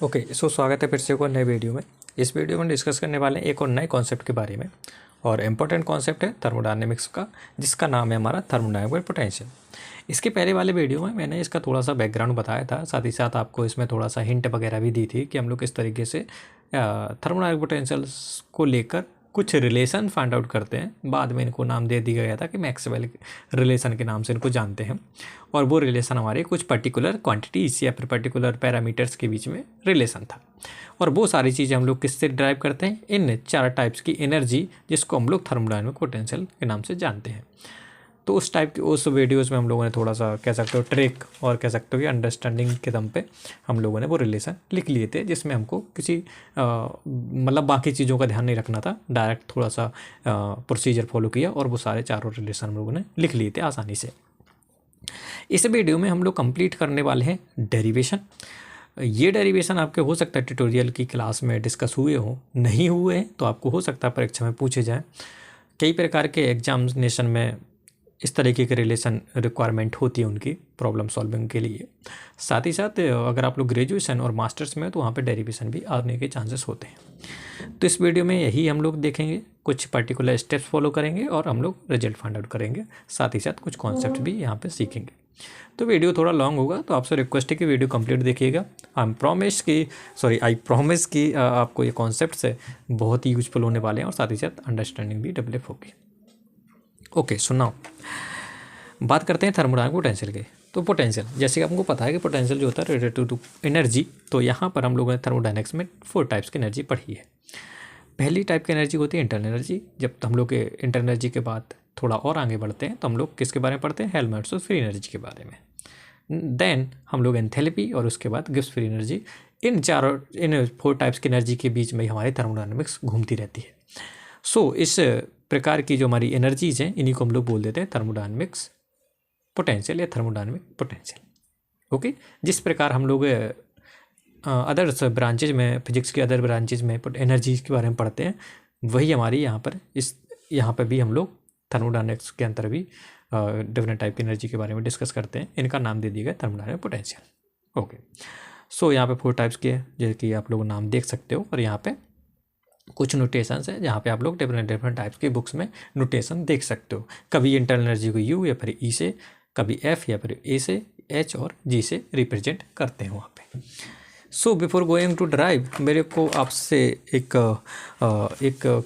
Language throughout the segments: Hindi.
ओके सो स्वागत है फिर से एक और नए वीडियो में। इस वीडियो में डिस्कस करने वाले हैं एक और नए कॉन्सेप्ट के बारे में और इम्पोर्टेंट कॉन्सेप्ट है थर्मोडायनेमिक्स का, जिसका नाम है हमारा थर्मोडायनेमिक पोटेंशियल। इसके पहले वाले वीडियो में मैंने इसका थोड़ा सा बैकग्राउंड बताया था, साथ ही साथ आपको इसमें थोड़ा सा हिंट वगैरह भी दी थी कि हम लोग किस तरीके से थर्मोडायनेमिक पोटेंशियल्स को लेकर कुछ रिलेशन फाइंड आउट करते हैं। बाद में इनको नाम दे दिया गया था कि मैक्सवेल रिलेशन के नाम से इनको जानते हैं, और वो रिलेशन हमारे कुछ पर्टिकुलर क्वांटिटीज या फिर पर्टिकुलर पैरामीटर्स के बीच में रिलेशन था। और वो सारी चीज़ें हम लोग किससे ड्राइव करते हैं, इन 4 टाइप्स की एनर्जी, जिसको हम लोग थर्मोडायनेमिक पोटेंशियल के नाम से जानते हैं। तो उस टाइप की उस वीडियोज़ में हम लोगों ने थोड़ा सा कह सकते हो ट्रिक और कह सकते हो कि अंडरस्टैंडिंग के दम पे हम लोगों ने वो रिलेशन लिख लिए थे, जिसमें हमको किसी मतलब बाकी चीज़ों का ध्यान नहीं रखना था। डायरेक्ट थोड़ा सा प्रोसीजर फॉलो किया और वो सारे 4 रिलेशन हम लोगों ने लिख लिए थे आसानी से। इस वीडियो में हम लोग कंप्लीट करने वाले हैं डेरिवेशन। ये डेरिवेशन आपके हो सकता है ट्यूटोरियल की क्लास में डिस्कस हुए हो, नहीं हुए हैं तो आपको हो सकता है परीक्षा में पूछे जाएँ। कई प्रकार के एग्जामिनेशन में इस तरीके के रिलेशन रिक्वायरमेंट होती है उनकी प्रॉब्लम सॉल्विंग के लिए। साथ ही साथ अगर आप लोग ग्रेजुएशन और मास्टर्स में हो तो वहाँ पे डेरिवेशन भी आने के चांसेस होते हैं। तो इस वीडियो में यही हम लोग देखेंगे, कुछ पर्टिकुलर स्टेप्स फॉलो करेंगे और हम लोग रिजल्ट फाइंड आउट करेंगे। साथ ही साथ कुछ कॉन्सेप्ट भी यहाँ पे सीखेंगे। तो वीडियो थोड़ा लॉन्ग होगा, तो आपसे रिक्वेस्ट है कि वीडियो कंप्लीट देखिएगा। आई प्रॉमिस कि आपको ये कॉन्सेप्ट्स है बहुत ही यूजफुल होने वाले हैं और साथ ही साथ अंडरस्टैंडिंग भी डेवलप होगी। ओके सो नाउ बात करते हैं थर्मोडायनेमिक पोटेंशियल के। तो पोटेंशियल, जैसे कि आपको पता है कि पोटेंशियल जो होता है रिलेटेड टू एनर्जी, तो यहाँ पर हम लोगों ने थर्मोडायनेमिक्स में 4 टाइप्स की एनर्जी पढ़ी है। पहली टाइप की एनर्जी होती है इंटरनल एनर्जी। जब हम लोग के इंटरनल एनर्जी के बाद थोड़ा और आगे बढ़ते हैं तो हम लोग किसके बारे में पढ़ते हैं, हेल्महोल्ट्ज़ और फ्री एनर्जी के बारे में। देन हम लोग एंथैल्पी और उसके बाद गिब्स फ्री एनर्जी। इन 4 टाइप्स की एनर्जी के बीच में हमारी थर्मोडायनेमिक्स घूमती रहती है। सो इस प्रकार की जो हमारी एनर्जीज हैं, इन्हीं को हम लोग बोल देते हैं थर्मोडायनेमिक्स पोटेंशियल या थर्मोडायनेमिक पोटेंशियल। ओके, जिस प्रकार हम लोग अदर्स ब्रांचेज में, फिजिक्स के अदर ब्रांचेज में एनर्जीज के बारे में पढ़ते हैं, वही हमारी यहाँ पर भी हम लोग थर्मोडायनेमिक्स के अंदर भी डिफरेंट टाइप की एनर्जी के बारे में डिस्कस करते हैं। इनका नाम दे दिया गया थर्मोडायनेमिक पोटेंशियल। ओके, सो यहाँ पे 4 टाइप्स के जैसे कि आप लोग नाम देख सकते हो, और यहाँ पे कुछ नोटेशंस है जहाँ पे आप लोग डिफरेंट टाइप्स की बुक्स में नोटेशन देख सकते हो। कभी इंटरनल एनर्जी को यू या फिर ई से, कभी एफ या फिर ए से, एच और जी से रिप्रेजेंट करते हैं वहाँ पे। So before going to drive, मेरे को आपसे एक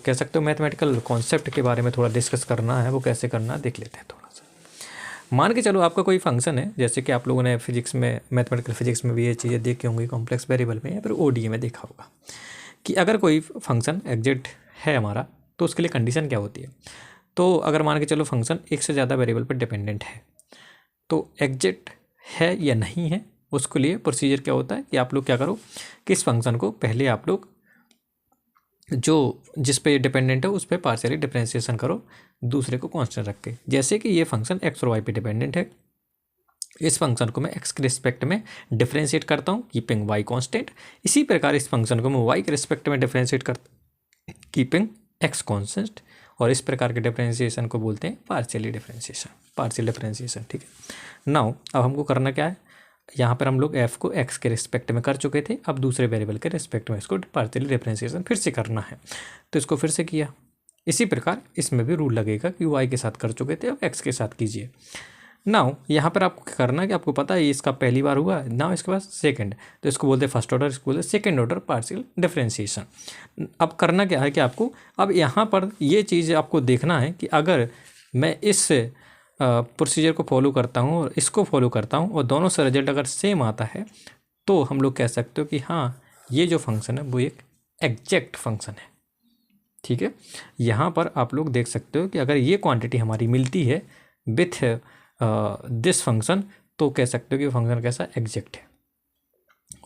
कह सकते हो मैथमेटिकल कॉन्सेप्ट के बारे में थोड़ा डिस्कस करना है। वो कैसे करना है देख लेते हैं थोड़ा सा। मान के चलो आपका कोई फंक्शन है, जैसे कि आप लोगों ने फिजिक्स में, मैथमेटिकल फिजिक्स में भी ये चीज़ें देखी होंगी, कॉम्प्लेक्स वेरिएबल में या फिर ओडीए में देखा होगा कि अगर कोई फंक्शन एग्जिट है हमारा तो उसके लिए कंडीशन क्या होती है। तो अगर मान के चलो फंक्शन एक से ज़्यादा वेरिएबल पर डिपेंडेंट है, तो एग्जिट है या नहीं है, उसके लिए प्रोसीजर क्या होता है कि आप लोग क्या करो कि इस फंक्शन को पहले आप लोग जो जिस पे डिपेंडेंट है उस पर पार्शियली डिफरेंशिएशन करो, दूसरे को कांस्टेंट रख के। जैसे कि ये फंक्शन एक्स और वाई पे डिपेंडेंट है, इस फंक्शन को मैं एक्स के रिस्पेक्ट में डिफरेंशिएट करता हूँ कीपिंग वाई कांस्टेंट। इसी प्रकार इस फंक्शन को मैं वाई के रिस्पेक्ट में डिफरेंशिएट करता कीपिंग एक्स कांस्टेंट, और इस प्रकार के डिफरेंशिएशन को बोलते हैं पार्शियल डिफरेंशिएशन। ठीक है, नाउ अब हमको करना क्या है, यहाँ पर हम लोग एफ को एक्स के रिस्पेक्ट में कर चुके थे, अब दूसरे वेरिएबल के रिस्पेक्ट में इसको पार्शियल डिफरेंशिएशन फिर से करना है, तो इसको फिर से किया। इसी प्रकार इसमें भी रूल लगेगा कि वाई के साथ कर चुके थे, अब एक्स के साथ कीजिए। नाउ यहाँ पर आपको क्या करना है कि आपको पता है ये इसका पहली बार हुआ, नाउ इसके बाद सेकंड, तो इसको बोलते हैं फर्स्ट ऑर्डर, इसको बोलते हैं सेकंड ऑर्डर पार्शियल डिफरेंशिएशन। अब करना क्या है कि आपको अब यहाँ पर ये चीज़ आपको देखना है कि अगर मैं इस प्रोसीजर को फॉलो करता हूँ और इसको फॉलो करता हूँ और दोनों से रिजल्ट अगर सेम आता है, तो हम लोग कह सकते हो कि हाँ ये जो फंक्शन है वो एक एग्जैक्ट फंक्शन है। ठीक है, यहाँ पर आप लोग देख सकते हो कि अगर ये क्वांटिटी हमारी मिलती है विथ दिस फंक्शन, तो कह सकते हो कि फंक्शन कैसा एग्जैक्ट है।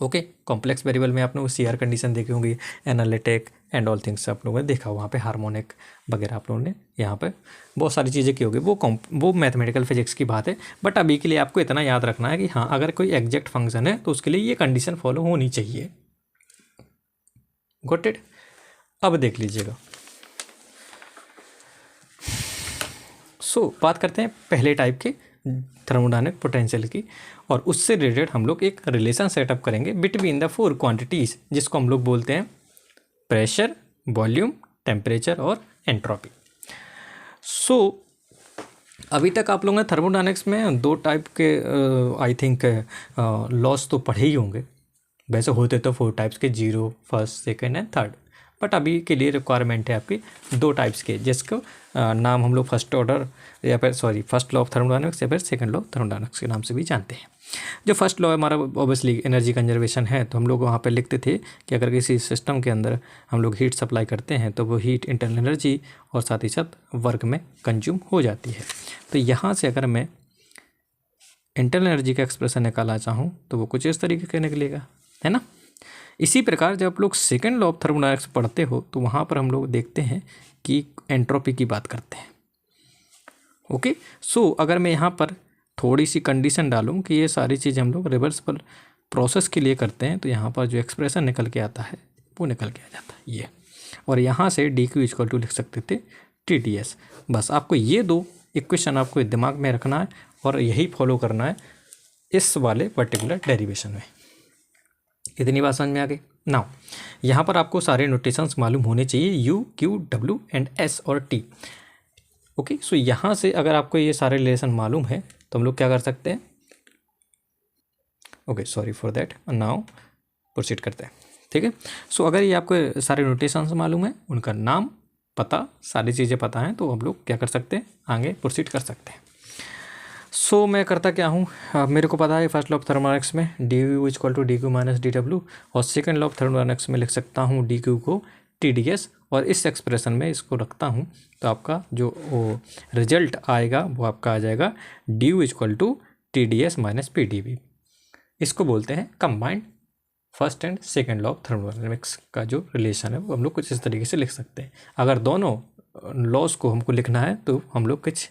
ओके, कॉम्प्लेक्स वेरिएबल में आप लोग CR कंडीशन देखे होंगे, एनालिटिक एंड ऑल थिंग्स आप लोगों ने देखा, वहाँ पे हार्मोनिक वगैरह आप लोगों ने यहाँ पे बहुत सारी चीज़ें की होगी, वो मैथमेटिकल फिजिक्स की बात है। बट अभी के लिए आपको इतना याद रखना है कि हाँ अगर कोई एग्जैक्ट फंक्शन है तो उसके लिए ये कंडीशन फॉलो होनी चाहिए। Got it? अब देख लीजिएगा। सो बात करते हैं पहले टाइप के थर्मोडायनेमिक पोटेंशियल की, और उससे रिलेटेड हम लोग एक रिलेशन सेटअप करेंगे बिटवीन द 4 क्वांटिटीज़, जिसको हम लोग बोलते हैं प्रेशर, वॉल्यूम, टेम्परेचर और एंट्रोपी। सो अभी तक आप लोगों ने थर्मोडायनेमिक्स में 2 टाइप के आई थिंक लॉस तो पढ़े ही होंगे। वैसे होते तो 4 टाइप्स के, 0, first, second and third, but अभी के लिए रिक्वायरमेंट है आपकी 2 टाइप्स के, जिसको नाम हम लोग फर्स्ट लॉ ऑफ थर्मोडायनेमिक्स या फिर सेकंड लॉ ऑफ थर्मोडायनेमिक्स के नाम से भी जानते हैं। जो फर्स्ट लॉ हमारा ऑब्वियसली एनर्जी कंजर्वेशन है, तो हम लोग वहाँ पे लिखते थे कि अगर किसी सिस्टम के अंदर हम लोग हीट सप्लाई करते हैं तो वो हीट इंटरनल एनर्जी और साथ ही साथ वर्क में कंज्यूम हो जाती है। तो यहाँ से अगर मैं इंटरनल एनर्जी का एक्सप्रेशन निकालना चाहूँ तो वो कुछ इस तरीके का निकलेगा, है ना। इसी प्रकार जब आप लोग सेकेंड लॉ ऑफ थर्मोडायनेमिक्स पढ़ते हो तो वहाँ पर हम लोग देखते हैं कि एंट्रोपी की बात करते हैं। ओके, सो अगर मैं यहाँ पर थोड़ी सी कंडीशन डालूँ कि ये सारी चीज़ें हम लोग रिवर्सिबल प्रोसेस के लिए करते हैं, तो यहाँ पर जो एक्सप्रेशन निकल के आता है वो निकल के आ जाता है ये, और यहाँ से डी क्यू इक्वल टू लिख सकते थे टी डी एस। बस आपको ये 2 इक्वेशन आपको दिमाग में रखना है और यही फॉलो करना है इस वाले पर्टिकुलर डेरिवेशन में। इतनी बात समझ में आ गई। नाउ यहाँ पर आपको सारे नोटेशंस मालूम होने चाहिए, you, Q, W and S और टी। ओके, सो यहाँ से अगर आपको ये सारे रिलेशन मालूम है तो हम लोग क्या कर सकते हैं। Okay, sorry for that, now proceed करते हैं। ठीक है, सो अगर ये आपको सारे नोटेशंस मालूम है, उनका नाम पता, सारी चीज़ें पता हैं, तो हम लोग क्या कर सकते हैं, आगे प्रोसीड कर सकते हैं। सो मैं करता क्या हूँ, मेरे को पता है फर्स्ट लॉ ऑफ थर्मोडायनेमिक्स में d u equal to d q minus d डब्ल्यू, और सेकेंड लॉ ऑफ थर्मोडायनेमिक्स में लिख सकता हूँ डी क्यू को टी डी एस, और इस एक्सप्रेशन में इसको रखता हूँ तो आपका जो रिजल्ट आएगा वो आपका आ जाएगा d u equal to t d s minus p d v. इसको बोलते हैं combined first and second law of thermodynamics का जो रिलेशन है वो हम लोग कुछ इस तरीके से लिख सकते हैं। अगर दोनों लॉस को हमको लिखना है तो हम लोग कुछ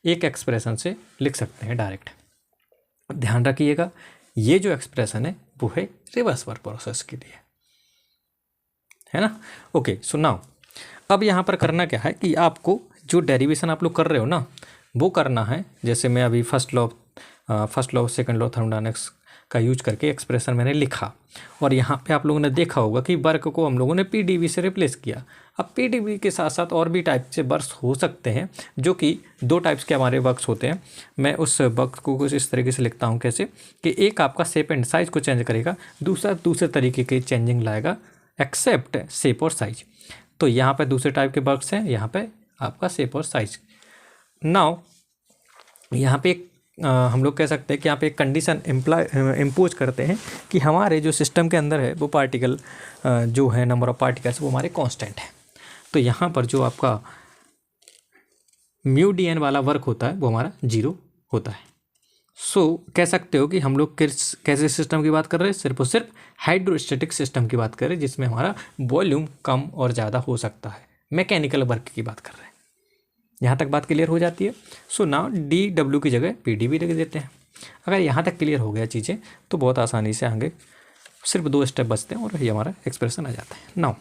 एक एक्सप्रेशन से लिख सकते हैं डायरेक्ट। ध्यान रखिएगा ये जो एक्सप्रेशन है वो है रिवर्सिबल प्रोसेस के लिए, है ना। ओके, सो नाउ अब यहाँ पर करना क्या है कि आपको जो डेरिवेशन आप लोग कर रहे हो ना वो करना है। जैसे मैं अभी first law second law thermodynamics का यूज करके एक्सप्रेशन मैंने लिखा, और यहाँ पे आप लोगों ने देखा होगा कि वर्क को हम लोगों ने पीडीवी से रिप्लेस किया। अब पीडीवी के साथ साथ और भी टाइप से वर्क्स हो सकते हैं, जो कि 2 टाइप्स के हमारे वर्क्स होते हैं। मैं उस वर्क को कुछ इस तरीके से लिखता हूँ, कैसे कि एक आपका शेप एंड साइज को चेंज करेगा, दूसरा दूसरे तरीके के चेंजिंग लाएगा एक्सेप्ट शेप और साइज। तो यहाँ पे दूसरे टाइप के वर्क्स हैं, यहाँ पे आपका शेप और साइज। नाउ यहाँ पे हम लोग कह सकते हैं कि यहाँ पे एक कंडीशन इम्पोज करते हैं कि हमारे जो सिस्टम के अंदर है वो पार्टिकल जो है नंबर ऑफ पार्टिकल्स वो हमारे कांस्टेंट है। तो यहाँ पर जो आपका म्यू डी एन वाला वर्क होता है वो हमारा 0 होता है। सो कह सकते हो कि हम लोग कैसे सिस्टम की बात कर रहे हैं, सिर्फ और सिर्फ हाइड्रोस्टैटिक सिस्टम की बात कर रहे हैं, जिसमें हमारा वॉल्यूम कम और ज़्यादा हो सकता है। मैकेनिकल वर्क की बात कर रहे हैं। यहाँ तक बात क्लियर हो जाती है। सो नाउ डी डब्ल्यू की जगह पी डी भी लिख देते हैं। अगर यहाँ तक क्लियर हो गया चीज़ें तो बहुत आसानी से आगे सिर्फ 2 स्टेप बचते हैं और ये हमारा एक्सप्रेशन आ जाता है। नाउ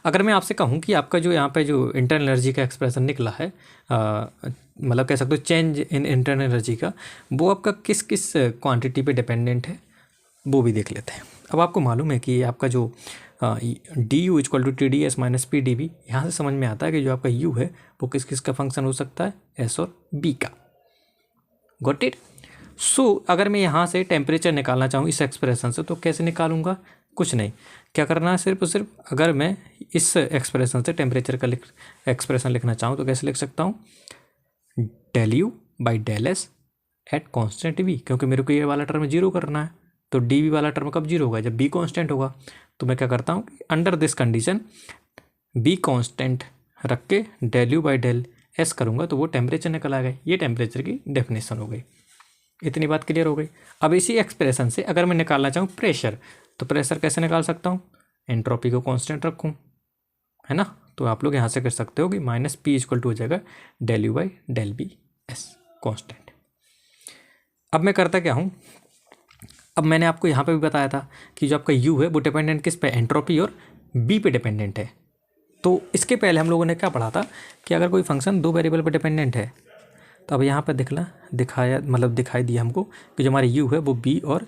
अगर मैं आपसे कहूँ कि आपका जो यहाँ पे जो इंटरनल एनर्जी का एक्सप्रेशन निकला है, मतलब कह सकते हो चेंज इन इंटरनल एनर्जी का, वो आपका किस किस क्वांटिटी पे डिपेंडेंट है वो भी देख लेते हैं। अब आपको मालूम है कि आपका जो d u equal to t d s minus p d b, यहाँ से समझ में आता है कि जो आपका यू है वो किस किस का फंक्शन हो सकता है, एस और बी का। Got it. सो अगर मैं यहाँ से टेम्परेचर निकालना चाहूँ इस एक्सप्रेशन से तो कैसे निकालूंगा, कुछ नहीं, क्या करना है सिर्फ और सिर्फ अगर मैं इस एक्सप्रेशन से टेम्परेचर का एक्सप्रेशन लिखना चाहूँ तो कैसे लिख सकता हूँ, del u by del s at constant v, क्योंकि मेरे को ये वाला टर्म 0 करना है। तो डी वी वाला टर्म कब 0 होगा, जब बी कॉन्स्टेंट होगा। तो मैं क्या करता हूँ, under this condition b constant रख के del u by del s करूँगा तो वो टेम्परेचर निकल आ गए। ये टेम्परेचर की डेफिनेशन हो गई। इतनी बात क्लियर हो गई। अब इसी एक्सप्रेशन से अगर मैं निकालना चाहूँ प्रेशर, तो प्रेशर कैसे निकाल सकता हूँ, एंट्रोपी को कांस्टेंट रखूँ, है ना। तो आप लोग यहाँ से कर सकते हो कि माइनस पी इक्वल टू हो जाएगा del u by del b s constant. अब मैं करता क्या हूँ, अब मैंने आपको यहाँ पे भी बताया था कि जो आपका यू है वो डिपेंडेंट किस पे, एंट्रोपी और बी पे डिपेंडेंट है। तो इसके पहले हम लोगों ने क्या पढ़ा था कि अगर कोई फंक्शन 2 वेरिएबल पे डिपेंडेंट है तो अब यहाँ पर दिखाई दिया हमको कि जो हमारी यू है वो बी और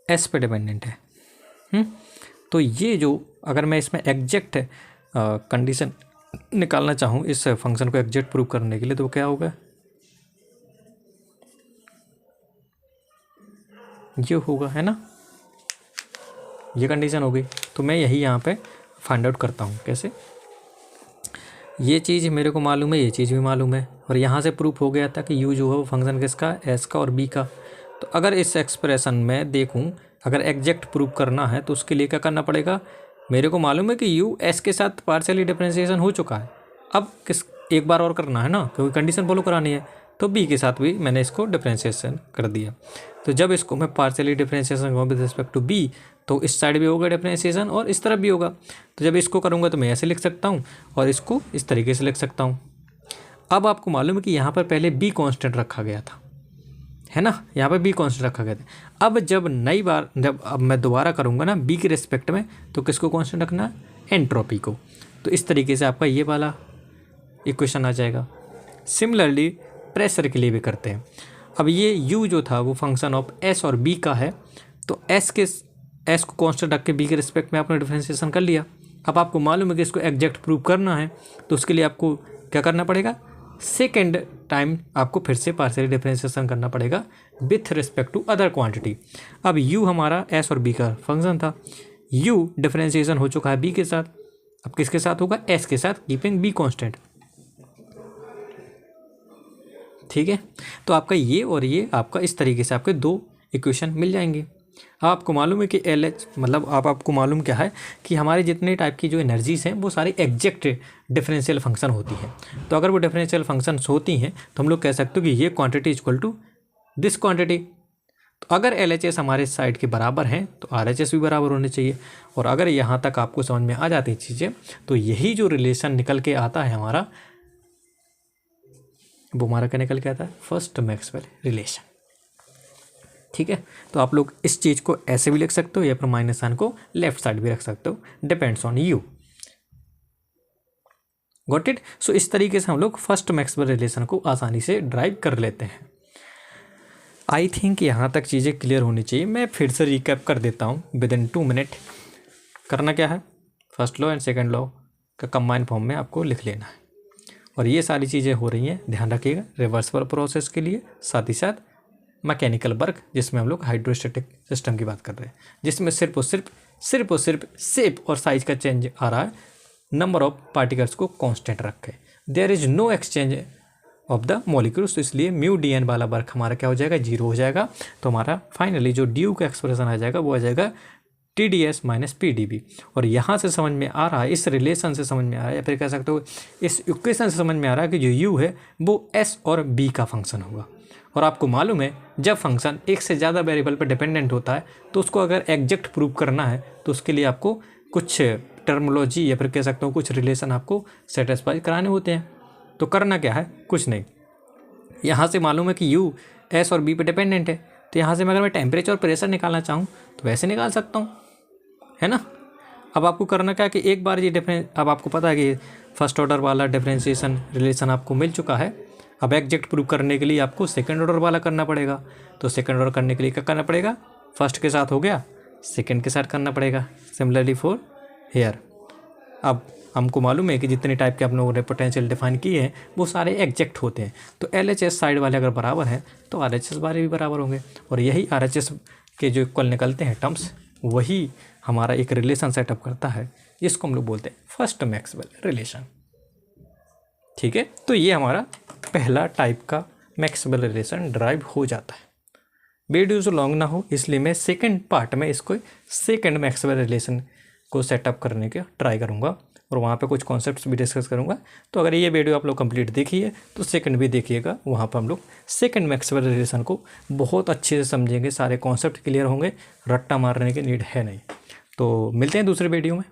एस पे डिपेंडेंट है। तो ये जो अगर मैं इसमें एग्जैक्ट कंडीशन निकालना चाहूँ इस फंक्शन को एग्जैक्ट प्रूव करने के लिए, तो क्या होगा, ये होगा, है ना, ये कंडीशन हो गई। तो मैं यही यहाँ पे फाइंड आउट करता हूँ कैसे, ये चीज़ मेरे को मालूम है, ये चीज़ भी मालूम है, और यहाँ से प्रूफ हो गया था कि यू जो है वो फंक्शन किसका, एस का और बी का। तो अगर इस एक्सप्रेशन में देखूँ, अगर एग्जैक्ट प्रूफ करना है तो उसके लिए क्या करना पड़ेगा, मेरे को मालूम है कि यू एस के साथ पार्शियली डिफरेंशिएशन हो चुका है, अब एक बार और करना है ना, क्योंकि कंडीशन फॉलो करानी है। तो बी के साथ भी मैंने इसको डिफरेंशिएशन कर दिया। तो जब इसको मैं पार्शियली डिफरेंशिएशन करूँ विद रिस्पेक्ट टू बी, तो इस साइड भी होगा डिफरेंशिएशन और इस तरफ भी होगा। तो जब इसको करूँगा तो मैं ऐसे लिख सकता हूँ और इसको इस तरीके से लिख सकता हूँ। अब आपको मालूम है कि यहाँ पर पहले बी कांस्टेंट रखा गया था, है ना, यहाँ पर बी कांस्टेंट रखा गया था। अब जब मैं दोबारा करूँगा ना बी के रिस्पेक्ट में, तो किसको कांस्टेंट रखना है, एंट्रोपी को। तो इस तरीके से आपका ये वाला इक्वेशन आ जाएगा। सिमिलरली प्रेशर के लिए भी करते हैं। अब ये u जो था वो फंक्शन ऑफ s और b का है, तो s को कांस्टेंट रख के b के रिस्पेक्ट में आपने डिफरेंशिएशन कर लिया। अब आपको मालूम है कि इसको एग्जैक्ट प्रूव करना है, तो उसके लिए आपको क्या करना पड़ेगा, सेकेंड टाइम आपको फिर से पार्शियल डिफरेंशिएशन करना पड़ेगा with respect to other quantity. अब u हमारा s और b का फंक्शन था, u डिफरेंशिएशन हो चुका है b के साथ, अब किसके साथ होगा, s के साथ, कीपिंग b कांस्टेंट। ठीक है, तो आपका ये और ये आपका इस तरीके से आपके दो इक्वेशन मिल जाएंगे। आपको मालूम है कि LH मतलब आपको मालूम क्या है कि हमारे जितने टाइप की जो एनर्जीज हैं वो सारी एग्जैक्ट डिफरेंशियल फंक्शन होती हैं। तो अगर वो डिफरेंशियल फंक्शंस होती हैं तो हम लोग कह सकते हो कि ये quantity equal to this quantity. तो अगर LHS हमारे साइड के बराबर हैं तो RHS भी बराबर होने चाहिए। और अगर यहाँ तक आपको समझ में आ जाती चीज़ें, तो यही जो रिलेशन निकल के आता है हमारा, वो हमारा क्या निकल के आता है, फर्स्ट मैक्सवेल रिलेशन। ठीक है, तो आप लोग इस चीज़ को ऐसे भी लिख सकते हो या फिर माइनस साइन को लेफ्ट साइड भी रख सकते हो, depends on you. Got it. So इस तरीके से हम लोग फर्स्ट मैक्सवेल रिलेशन को आसानी से ड्राइव कर लेते हैं। आई थिंक यहाँ तक चीज़ें क्लियर होनी चाहिए। मैं फिर से रिकैप कर देता हूँ विद इन 2 मिनट। करना क्या है, first law and second law का कंबाइन फॉर्म में आपको लिख लेना है, और ये सारी चीज़ें हो रही हैं, ध्यान रखिएगा, रिवर्सिबल प्रोसेस के लिए, साथ ही साथ मैकेनिकल वर्क जिसमें हम लोग हाइड्रोस्टैटिक सिस्टम की बात कर रहे हैं, जिसमें सिर्फ और सिर्फ शेप और साइज का चेंज आ रहा है, नंबर ऑफ पार्टिकल्स को कांस्टेंट रखे, there is no exchange of the molecules. तो इसलिए म्यू डी एन वाला वर्क हमारा क्या हो जाएगा, 0 हो जाएगा। तो हमारा फाइनली जो ड्यू का एक्सप्रेशन आ जाएगा वो आ जाएगा TdS माइनस PdB। और यहाँ से समझ में आ रहा है, इस रिलेशन से समझ में आ रहा है, या फिर कह सकते हो इस इक्वेशन से समझ में आ रहा है कि जो u है वो s और b का फंक्शन होगा। और आपको मालूम है जब फंक्शन एक से ज़्यादा वेरिएबल पर डिपेंडेंट होता है तो उसको अगर एग्जैक्ट प्रूव करना है तो उसके लिए आपको कुछ टर्मोलॉजी या फिर कह सकते हो कुछ रिलेशन आपको सेटिस्फाई कराने होते हैं। तो करना क्या है, कुछ नहीं, यहाँ से मालूम है कि u s और b पे डिपेंडेंट है, तो यहाँ से अगर मैं टेम्परेचर और प्रेशर निकालना चाहूँ तो वैसे निकाल सकता हूँ, है ना। अब आपको करना क्या है कि एक बार ये अब आपको पता है कि फर्स्ट ऑर्डर वाला डिफरेंशिएशन रिलेशन आपको मिल चुका है। अब एग्जैक्ट प्रूव करने के लिए आपको सेकंड ऑर्डर वाला करना पड़ेगा। तो सेकंड ऑर्डर करने के लिए क्या करना पड़ेगा, फर्स्ट के साथ हो गया, सेकंड के साथ करना पड़ेगा। Similarly for here. अब हमको मालूम है कि जितने टाइप के आप लोगों ने पोटेंशियल डिफाइन किए हैं वो सारे एग्जैक्ट होते हैं। तो LHS साइड वाले अगर बराबर हैं तो RHS वाले भी बराबर होंगे, और यही RHS के जो इक्वल निकलते हैं टर्म्स, वही हमारा एक रिलेशन सेटअप करता है जिसको हम लोग बोलते हैं फर्स्ट मैक्सवेल रिलेशन। ठीक है, तो ये हमारा पहला टाइप का मैक्सवेल रिलेशन ड्राइव हो जाता है। वीडियो जो लॉन्ग ना हो इसलिए मैं सेकंड पार्ट में इसको सेकंड मैक्सवेल रिलेशन को सेटअप करने के ट्राई करूँगा और वहाँ पे कुछ कॉन्सेप्ट्स भी डिस्कस करूँगा। तो अगर ये वीडियो आप लोग कंप्लीट देखिए तो सेकंड भी देखिएगा, वहाँ पर हम लोग सेकंड मैक्सवेल रिलेशन को बहुत अच्छे से समझेंगे, सारे कॉन्सेप्ट क्लियर होंगे, रट्टा मारने की नीड है नहीं। तो मिलते हैं दूसरे वीडियो में।